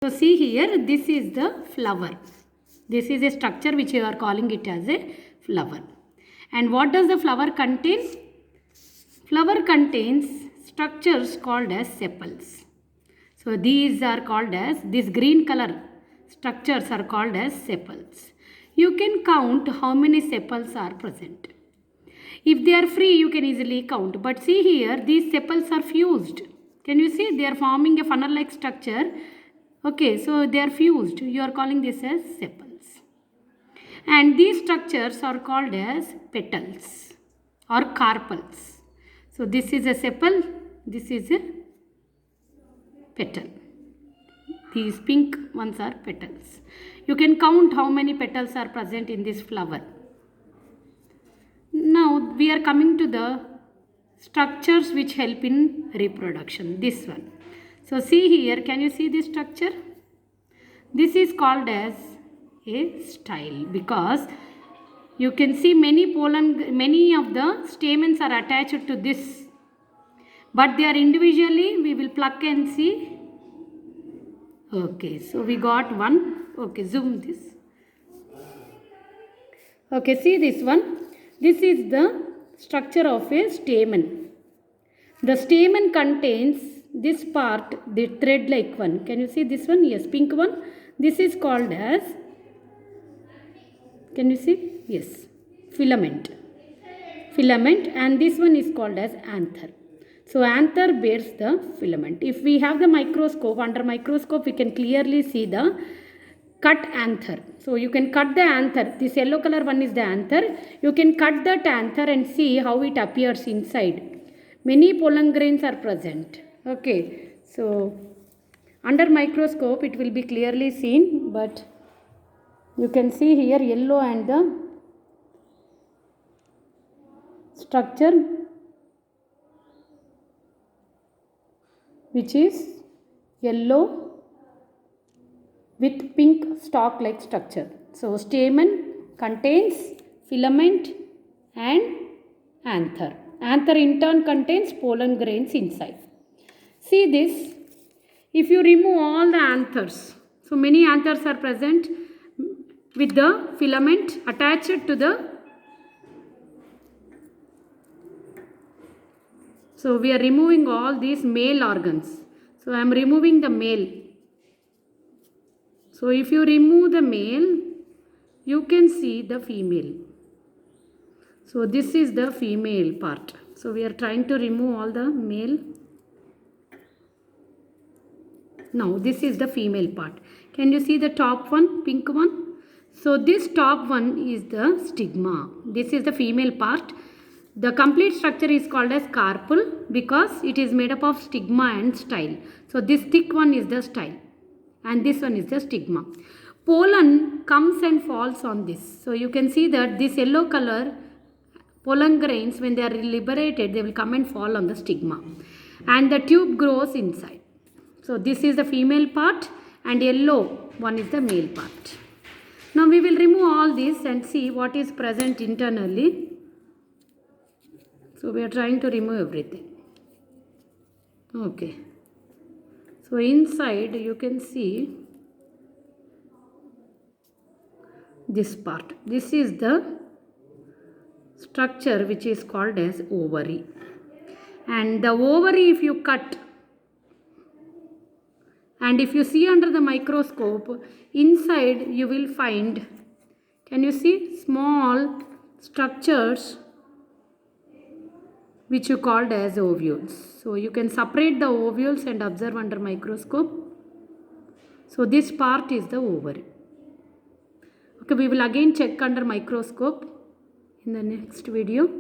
So see here, this is the flower. This is a structure which you are calling it as a flower. And what does the flower contain? Flower contains structures called as sepals. So these are called as, this green color structures are called as sepals. You can count how many sepals are present. If they are free, you can easily count. But see here, these sepals are fused. Can you see? They are forming a funnel-like structure. Okay, so they are fused. You are calling this as sepals. And these structures are called as petals or carpels. So this is a sepal, this is a petal. These pink ones are petals. You can count how many petals are present in this flower. Now we are coming to the structures which help in reproduction. This one. So see here, can you see this structure? This is called as a style because you can see many of the stamens are attached to this, but they are individually. We will pluck and see. Okay, so we got one. Okay, zoom this. Okay, see this one. This is the structure of a stamen. The stamen contains this part, the thread-like one. Can you see this one? Yes, pink one. This is called as, can you see? Yes, filament. Filament, and this one is called as anther. So anther bears the filament. If we have the microscope, under microscope we can clearly see the cut anther. So you can cut the anther. This yellow color one is the anther. You can cut that anther and see how it appears inside. Many pollen grains are present. Okay, so under microscope it will be clearly seen, but you can see here yellow and the structure which is yellow with pink stalk like structure. So stamen contains filament and anther. Anther in turn contains pollen grains inside. See this. If you remove all the anthers, so many anthers are present with the filament attached to the. So we are removing all these male organs. So I am removing the male. So if you remove the male, you can see the female. So this is the female part. So we are trying to remove all the male. Now this is the female part. Can you see the top one, pink one? So this top one is the stigma. This is the female part. The complete structure is called as carpel because it is made up of stigma and style. So this thick one is the style and this one is the stigma. Pollen comes and falls on this. So you can see that this yellow color pollen grains, when they are liberated, they will come and fall on the stigma. And the tube grows inside. So this is the female part and yellow one is the male part. Now we will remove all this and see what is present internally. So we are trying to remove everything. Okay. So inside you can see this part. This is the structure which is called as ovary. And the ovary, if you cut and if you see under the microscope, inside you will find, can you see, small structures which you called as ovules. So you can separate the ovules and observe under microscope. So this part is the ovary. Okay, we will again check under microscope in the next video.